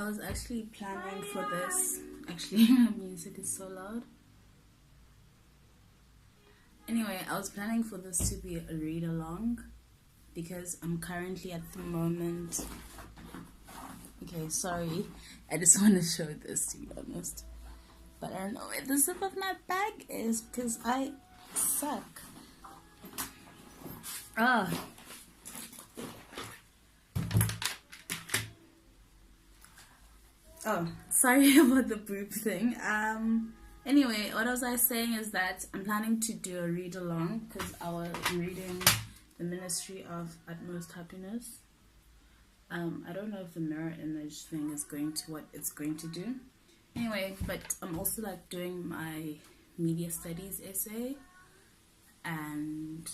I was actually planning for this. Actually, my music is so loud. Anyway, I was planning for this to be a read along because I'm currently at the moment. Okay, sorry. I just want to show this, to be honest. But I don't know where the zip of my bag is because I suck. Oh, sorry about the boop thing. Anyway, what was I saying is that I'm planning to do a read along because I was reading The Ministry of Utmost Happiness. I don't know if the mirror image thing is going to what it's going to do. Anyway, but I'm also like doing my media studies essay and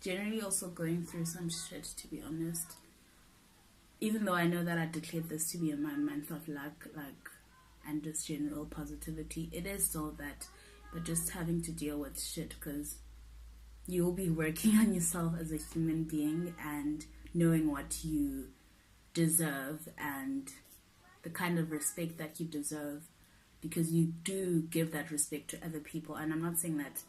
generally also going through some shit, to be honest. Even though I know that I declared this to be my month of luck, and just general positivity, it is still that, but just having to deal with shit because you will be working on yourself as a human being and knowing what you deserve and the kind of respect that you deserve, because you do give that respect to other people. And I'm not saying that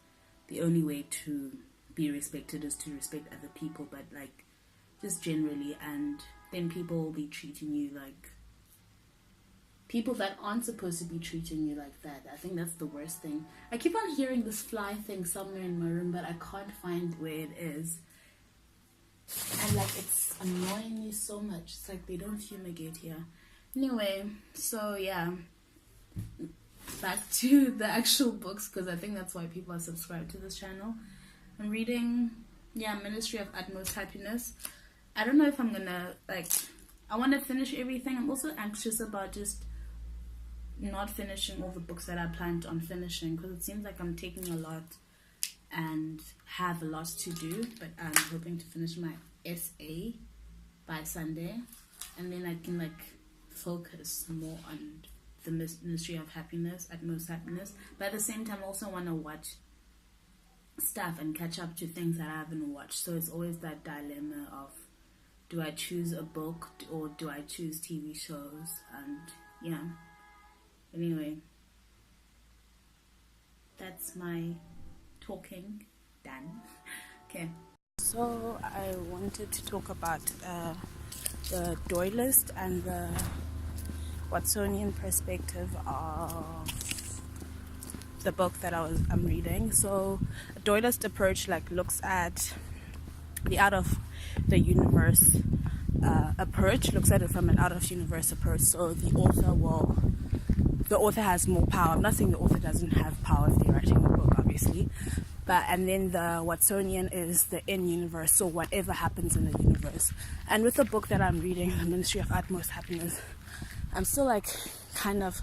the only way to be respected is to respect other people, but like just generally, and then people will be treating you like people that aren't supposed to be treating you like that. I think that's the worst thing. I keep on hearing this fly thing somewhere in my room, but I can't find where it is. And like it's annoying me so much. It's like they don't fumigate here. Anyway, so yeah, back to the actual books, because I think that's why people are subscribed to this channel. I'm reading, Ministry of Utmost Happiness. I don't know if I'm gonna, I want to finish everything. I'm also anxious about just not finishing all the books that I planned on finishing, because it seems like I'm taking a lot and have a lot to do, but I'm hoping to finish my essay by Sunday, and then I can focus more on the Ministry of Happiness, Utmost Happiness. But at the same time, I also want to watch stuff and catch up to things that I haven't watched. So it's always that dilemma of, do I choose a book or do I choose TV shows? And yeah, anyway, that's my talking done. Okay, so I wanted to talk about the dualist and the Watsonian perspective of the book that I'm reading. So a dualist approach looks at the out of the universe approach, looks at it from an out of universe approach. So the author has more power. I'm not saying the author doesn't have power if they're writing a book, obviously, and then the Watsonian is the in universe, so whatever happens in the universe. And with the book that I'm reading, The Ministry of Utmost Happiness, I'm still kind of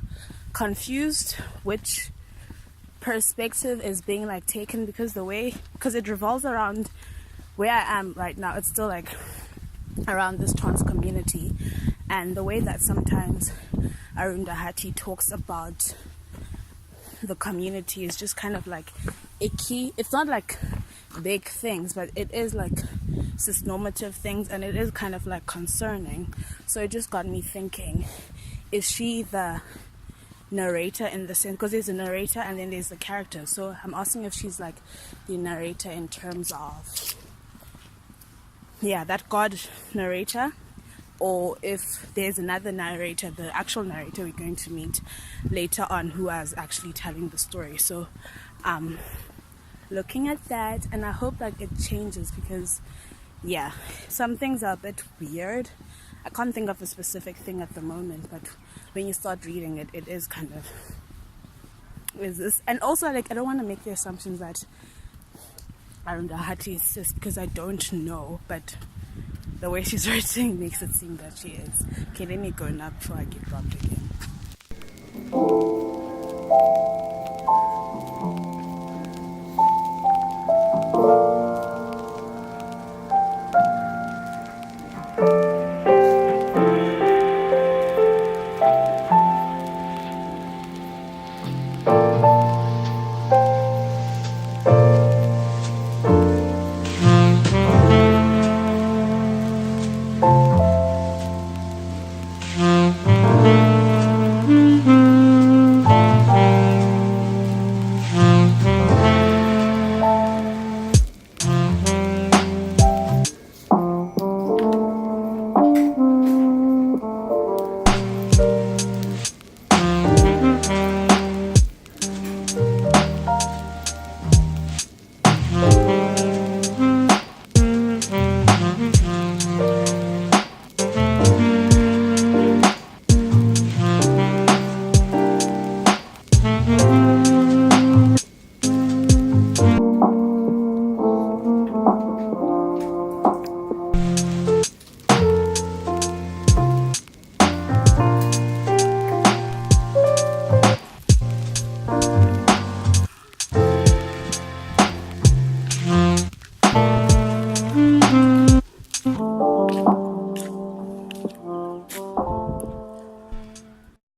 confused which perspective is being taken, because it revolves around where I am right now. It's still around this trans community, and the way that sometimes Arundhati talks about the community is just kind of icky. It's not big things, but it is cisnormative things, and it is kind of concerning. So it just got me thinking, is she the narrator in the sense, because there's a narrator and then there's the character. So I'm asking if she's the narrator in terms of that God narrator, or if there's another narrator, the actual narrator we're going to meet later on, who is actually telling the story. So looking at that, and I hope it changes, because some things are a bit weird. I can't think of a specific thing at the moment, but when you start reading it, it is kind of, is this? And also I don't want to make the assumptions that Arundhati is cis, because I don't know, but the way she's writing makes it seem that she is. Okay, let me go now before I get robbed again.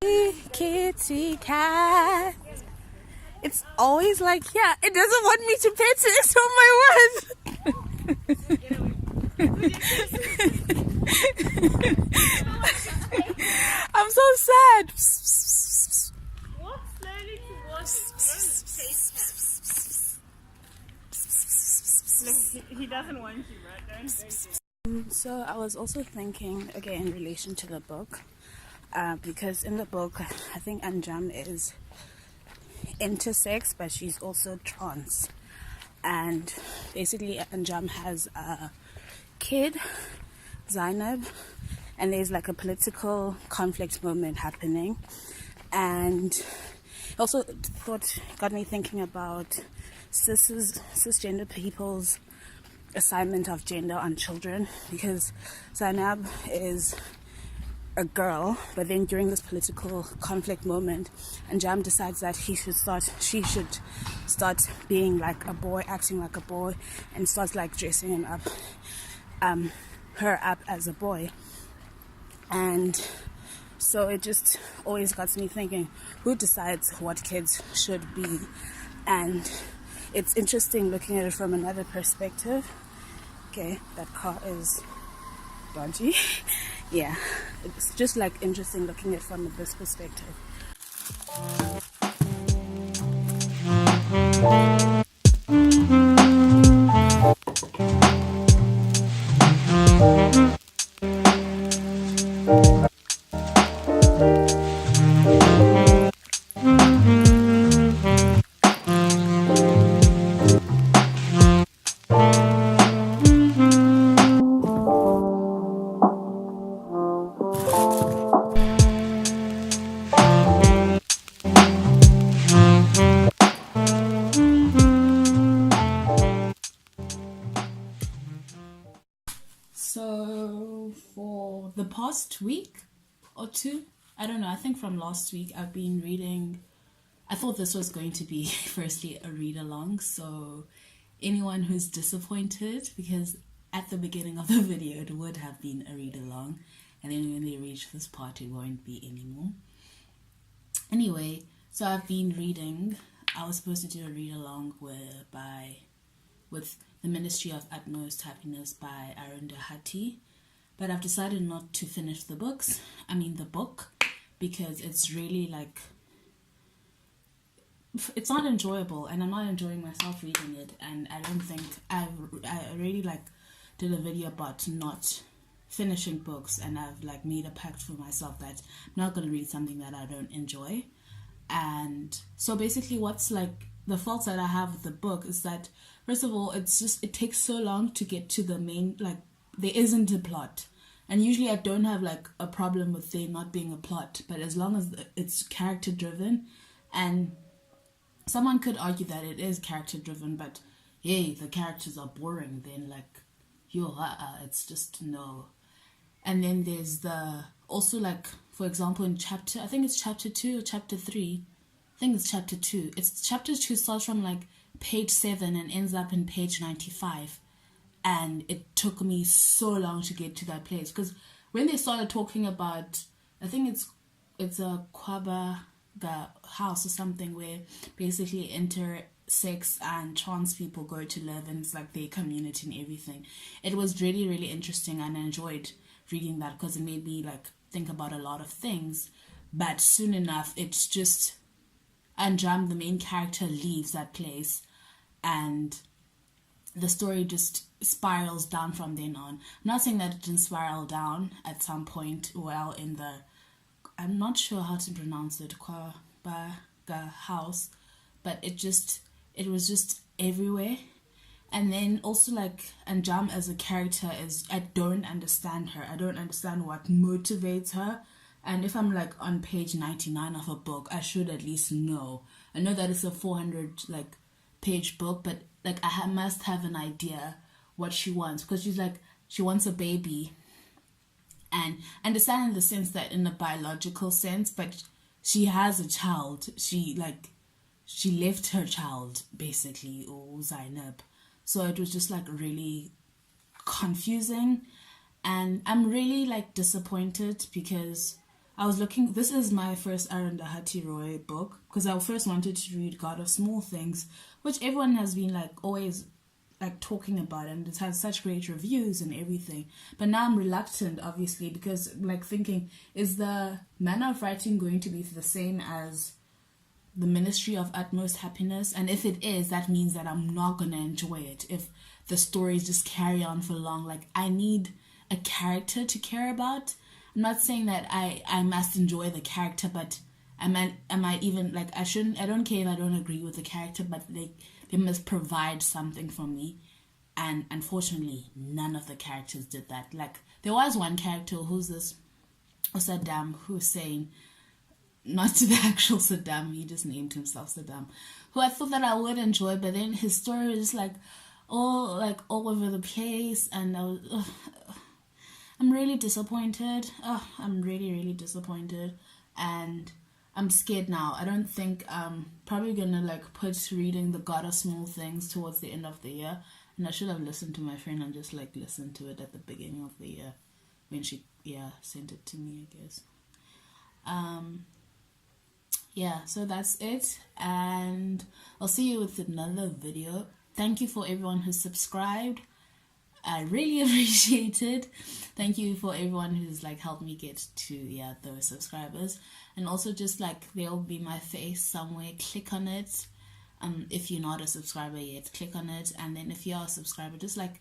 Kitty cat. It's always like, yeah, it doesn't want me to pet it. Oh my word. I'm so sad. Walk slowly towards his face him. Look, he doesn't want you, right? Don't. So I was also thinking, again, in relation to the book, because in the book, I think Anjam is intersex, but she's also trans. And basically, Anjam has a kid, Zainab, and there's like a political conflict moment happening. And also got me thinking about cisgender people's assignment of gender on children, because Zainab is a girl, but then during this political conflict moment, Anjam decides that she should start being like a boy, acting like a boy, and starts like dressing him up, her up as a boy. And so it just always got me thinking, who decides what kids should be? And it's interesting looking at it from another perspective. Okay, that car is dodgy. Yeah, it's just like interesting looking at it from this perspective. So for the past week or two, I don't know, I think from last week, I've been reading. I thought this was going to be firstly a read along, so anyone who's disappointed, because at the beginning of the video it would have been a read along, and then when they reach this part it won't be anymore. Anyway, so I've been reading. I was supposed to do a read along with The Ministry of Utmost Happiness by Arunda Hati, but I've decided not to finish the book, because it's really like, it's not enjoyable, and I'm not enjoying myself reading it. And I don't think I really like did a video about not finishing books, and I've like made a pact for myself that I'm not going to read something that I don't enjoy. And so basically what's like the fault that I have with the book is that, first of all, it takes so long to get to the main, like there isn't a plot. And usually I don't have like a problem with there not being a plot, but as long as it's character driven, and someone could argue that it is character driven, but hey, the characters are boring, then like, it's just no. And then there's also like, for example, in I think it's chapter 2 or chapter 3. I think it's chapter 2. Chapter 2 starts from like page 7 and ends up in page 95. And it took me so long to get to that place, because when they started talking about, I think it's a Kwaba house or something, where basically intersex and trans people go to live, and it's like their community and everything. It was really, really interesting, and I enjoyed reading that because it made me like think about a lot of things. But soon enough, it's just Anjam, the main character, leaves that place, and the story just spirals down from then on. I'm not saying that it didn't spiral down at some point, well, in the, I'm not sure how to pronounce it, Kwabaga house, but it was just everywhere. And then also like Anjam as a character I don't understand her. I don't understand what motivates her. And if I'm like on page 99 of a book, I should at least know. I know that it's a 400 like page book, but like I must have an idea what she wants, because she's like, she wants a baby, and understand in the sense that in a biological sense, but she has a child. She left her child basically, or Zainab. So it was just like really confusing, and I'm really like disappointed, because I was looking. This is my first Arundhati Roy book because I first wanted to read God of Small Things, which everyone has been like always like talking about, and it has such great reviews and everything. But now I'm reluctant, obviously, because like thinking, is the manner of writing going to be the same as the Ministry of Utmost Happiness? And if it is, that means that I'm not gonna enjoy it if the stories just carry on for long. Like, I need a character to care about. I'm not saying that I must enjoy the character, but I might even like, I don't care if I don't agree with the character, but they must provide something for me. And unfortunately, none of the characters did that. Like, there was one character, who's this Saddam Hussein, not to the actual Saddam, he just named himself Saddam, who I thought that I would enjoy, but then his story was just like all over the place, and I'm really disappointed. I'm really disappointed, and I'm scared now. I don't think I'm probably gonna like put reading The God of Small Things towards the end of the year, and I should have listened to my friend and just like listened to it at the beginning of the year when she sent it to me, I guess. Yeah, so that's it, and I'll see you with another video. Thank you for everyone who subscribed. I really appreciate it. Thank you for everyone who's like helped me get to those subscribers. And also just like there'll be my face somewhere. Click on it. If you're not a subscriber yet, click on it. And then if you're a subscriber, just like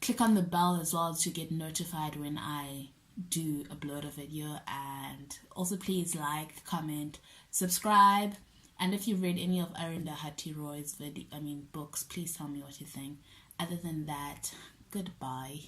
click on the bell as well to get notified when I do upload a video. And also please like, comment, subscribe. And if you've read any of Arundhati Roy's books, please tell me what you think. Other than that, goodbye.